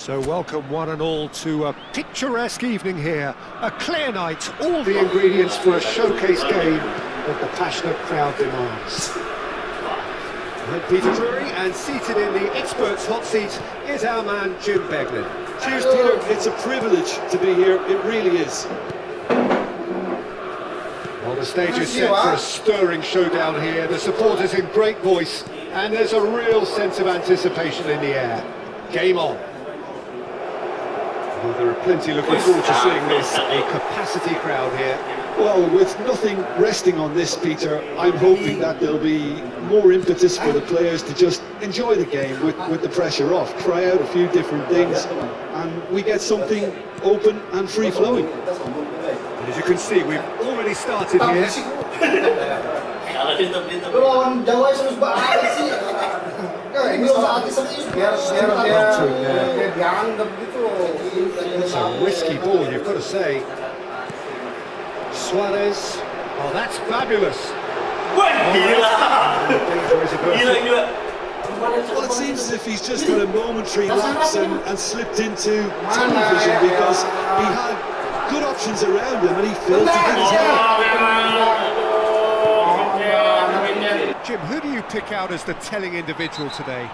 So welcome one and all to a picturesque evening here. A clear night, all the ingredients for a showcase game that the passionate crowd demands. I'm Peter Drury, and seated in the experts' hot seat is our man Jim Beglin. Cheers, Peter. It's a privilege to be here. It really is. Well, the stage is set for a stirring showdown here. The supporters in great voice, and there's a real sense of anticipation in the air. Game on. Well, there are plenty looking forward to seeing this. A capacity crowd here. Well, with nothing resting on this, Peter, I'm hoping that there'll be more impetus for the players to just enjoy the game with the pressure off, try out a few different things, and we get something open and free-flowing. And as you can see, we've already started here. It's a risky ball, you've got to say. Suarez, oh, that's fabulous. Well, it seems as if he's just had a momentary lapse and slipped into tunnel vision because he had good options around him and he failed to get his head. Jim, who do you pick out as the telling individual today?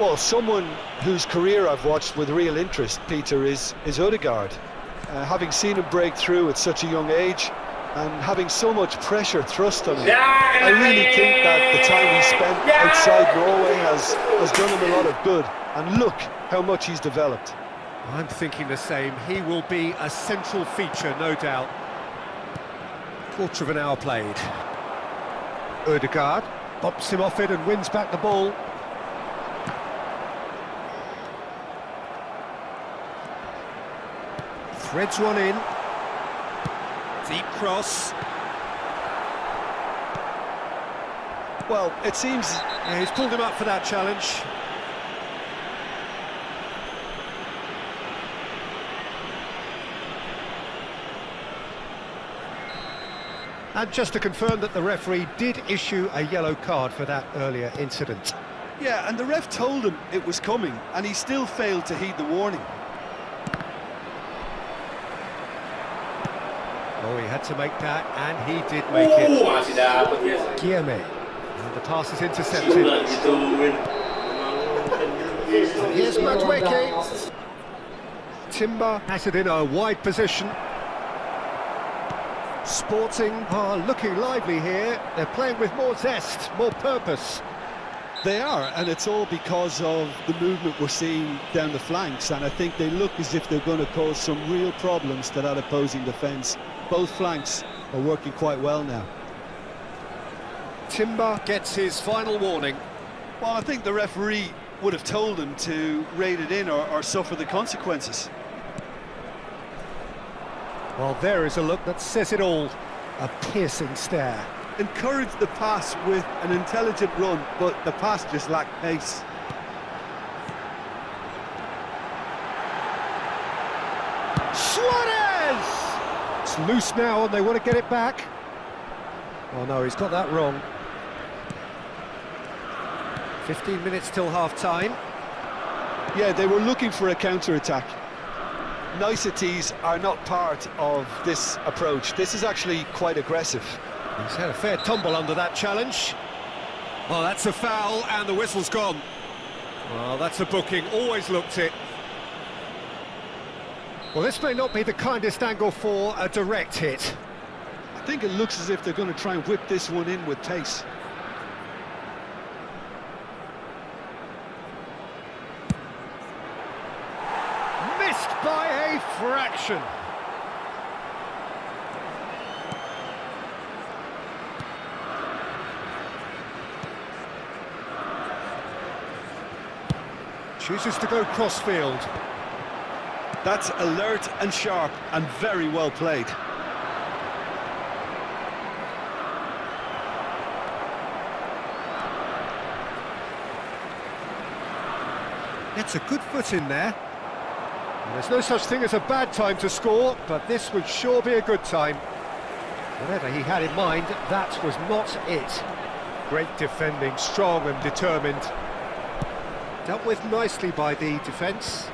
Well, someone whose career I've watched with real interest, Peter, is Odegaard. Having seen him break through at such a young age and having so much pressure thrust on him, I really think that the time he spent outside Norway has done him a lot of good. And look how much he's developed. I'm thinking the same. He will be a central feature, no doubt. Quarter of an hour played. Odegaard bops him off it and wins back the ball. Threads one in. Deep cross. Well, it seems... Yeah, he's pulled him up for that challenge. And just to confirm that the referee did issue a yellow card for that earlier incident. Yeah, and the ref told him it was coming, and he still failed to heed the warning. Oh, he had to make that, and he did make it. Guillerme. And the pass is intercepted. Here's Madueke. Timber has it in a wide position. Sporting are looking lively here. They're playing with more zest, more purpose. They are, and it's all because of the movement we're seeing down the flanks, and I think they look as if they're going to cause some real problems to that opposing defence. Both flanks are working quite well now. Timber gets his final warning. Well, I think the referee would have told him to rate it in or suffer the consequences. Well, there is a look that says it all. A piercing stare. Encouraged the pass with an intelligent run, but the pass just lacked pace. Suarez! It's loose now and they want to get it back. Oh no, he's got that wrong. 15 minutes till half-time. Yeah, they were looking for a counter-attack. Niceties are not part of this approach. This is actually quite aggressive. He's had a fair tumble under that challenge. Oh, that's a foul, and the whistle's gone. Well, that's a booking, always looked it. Well, this may not be the kindest angle for a direct hit. I think it looks as if they're going to try and whip this one in with pace. Missed by a fraction. Chooses to go crossfield. That's alert and sharp and very well played. Gets a good foot in there. And there's no such thing as a bad time to score, but this would sure be a good time. Whatever he had in mind, that was not it. Great defending, strong and determined. Dealt with nicely by the defence.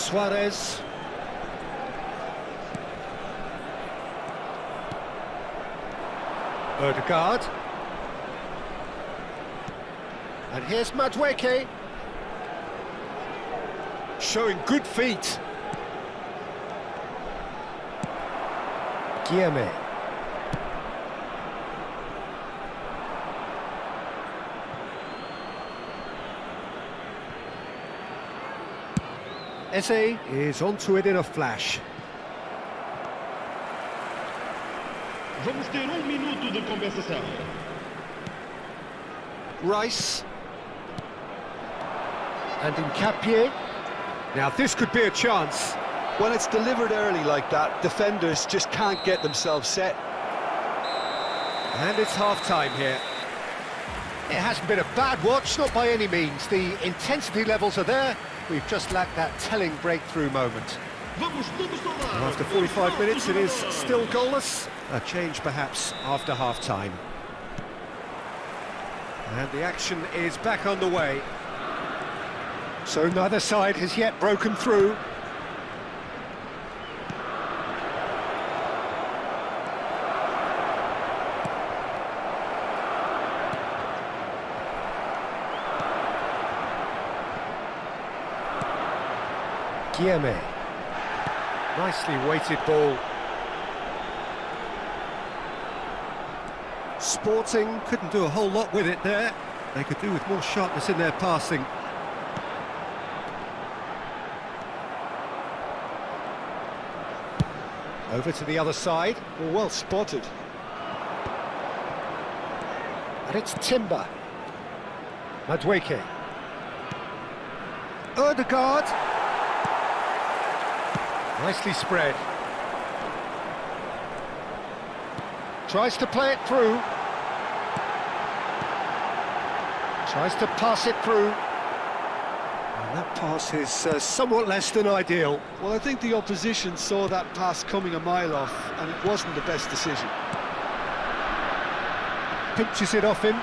Suarez. Odegaard. And here's Madueke. Showing good feet. Guillemets. Eze is onto it in a flash. Vamos ter minuto de compensação. Rice. And Nkapie. Now this could be a chance. When it's delivered early like that, defenders just can't get themselves set. And it's half-time here. It hasn't been a bad watch, not by any means. The intensity levels are there. We've just lacked that telling breakthrough moment. And after 45 minutes, it is still goalless. A change perhaps after half-time. And the action is back underway. So neither side has yet broken through. Guillemets. Nicely weighted ball. Sporting couldn't do a whole lot with it there. They could do with more sharpness in their passing. Over to the other side. Well spotted. And it's Timber. Madueke. Odegaard. Nicely spread. Tries to play it through. Tries to pass it through. And that pass is somewhat less than ideal. Well, I think the opposition saw that pass coming a mile off, and it wasn't the best decision. Pinches it off him.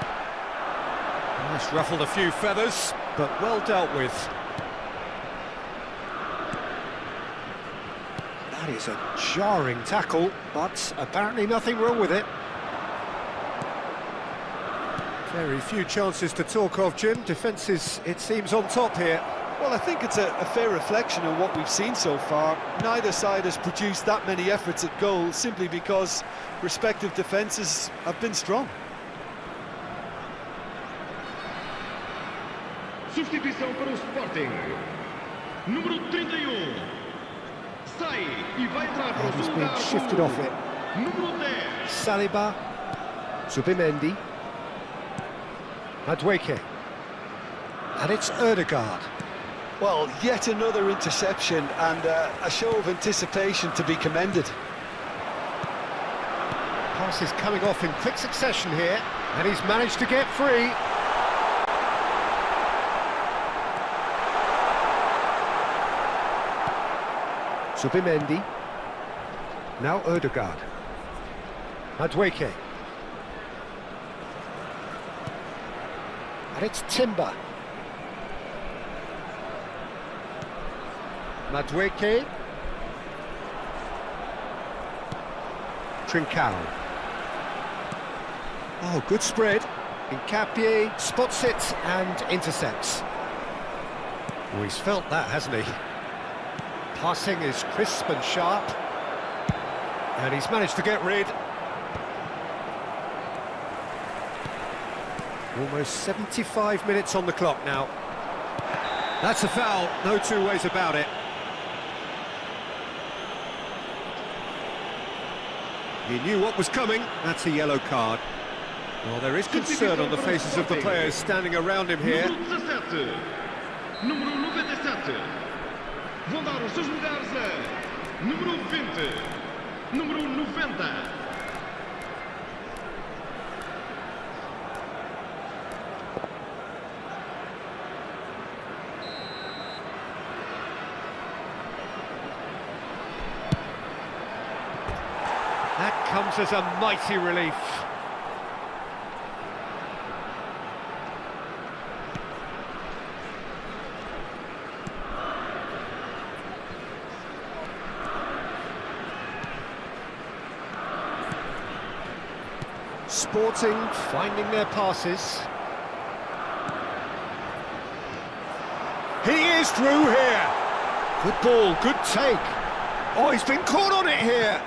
Almost ruffled a few feathers, but well dealt with. That is a jarring tackle, but apparently nothing wrong with it. Very few chances to talk of, Jim. Defence is, it seems, on top here. Well, I think it's a fair reflection of what we've seen so far. Neither side has produced that many efforts at goal simply because respective defences have been strong. Substituição para o Sporting. Número 31. Sai e vai entrar para o He's seu been lugar shifted o off it. número 10. Saliba. Zubimendi. Madueke. And it's Odegaard. Well, yet another interception and a show of anticipation to be commended. Pass is coming off in quick succession here, and he's managed to get free. Zubimendi. Now Odegaard. Madueke. And it's Timber. Madueke. Trincao. Oh, good spread. Nkapie spots it and intercepts. Oh, he's felt that, hasn't he? Passing is crisp and sharp. And he's managed to get rid. Almost 75 minutes on the clock now. That's a foul, no two ways about it. He knew what was coming, that's a yellow card. Well, there is concern on the faces of the players standing around him here. Número 97. Vão dar os seus lugares a número 20. Número 90. That comes as a mighty relief. Sporting finding their passes. He is through here. Good ball, good take. Oh, he's been caught on it here.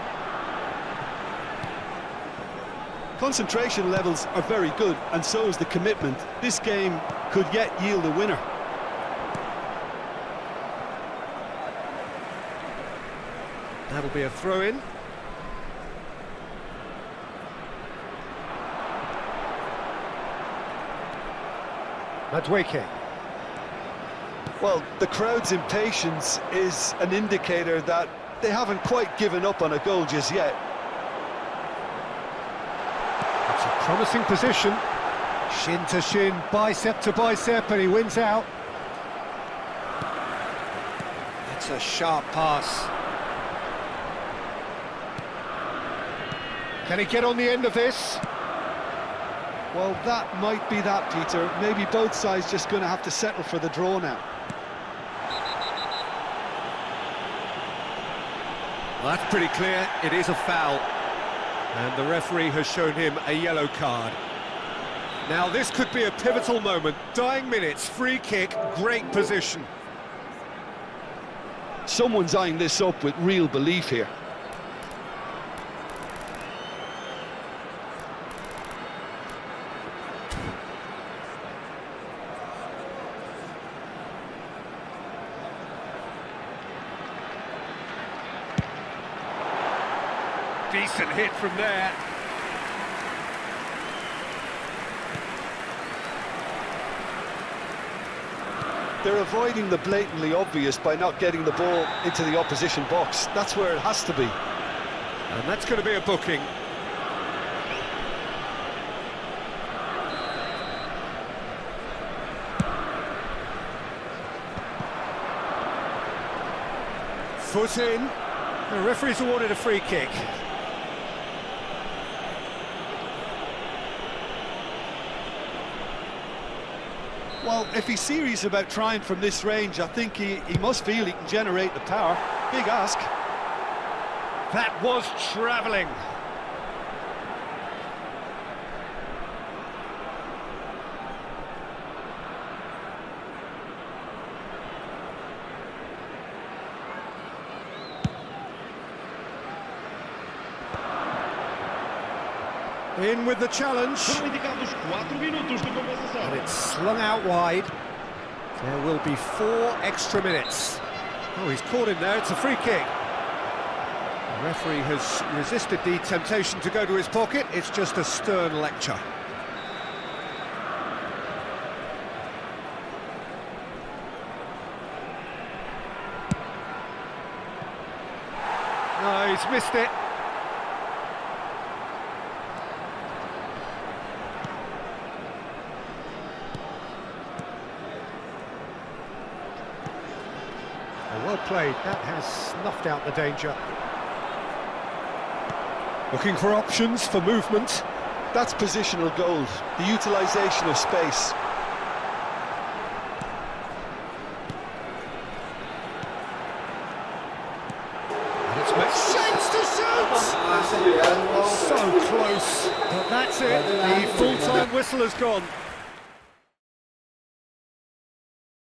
Concentration levels are very good, and so is the commitment. This game could yet yield a winner. That'll be a throw-in. Madueke. Well, the crowd's impatience is an indicator that they haven't quite given up on a goal just yet. It's a promising position. Shin to shin, bicep to bicep, and he wins out. It's a sharp pass. Can he get on the end of this? Well, that might be that, Peter. Maybe both sides just going to have to settle for the draw now. Well, that's pretty clear. It is a foul. And the referee has shown him a yellow card. Now, this could be a pivotal moment. Dying minutes, free kick, great position. Someone's eyeing this up with real belief here. Decent hit from there. They're avoiding the blatantly obvious by not getting the ball into the opposition box. That's where it has to be. And that's going to be a booking. Foot in. The referee's awarded a free kick. Well, if he's serious about trying from this range, I think he must feel he can generate the power. Big ask. That was travelling. In with the challenge. And it's slung out wide. There will be 4 extra minutes. Oh, he's caught him there. It's a free kick. The referee has resisted the temptation to go to his pocket. It's just a stern lecture. No, he's missed it. Well played, that has snuffed out the danger. Looking for options for movement. That's positional gold, the utilisation of space. And it's made shapes to shoot! So close, but that's it. The full-time whistle has gone.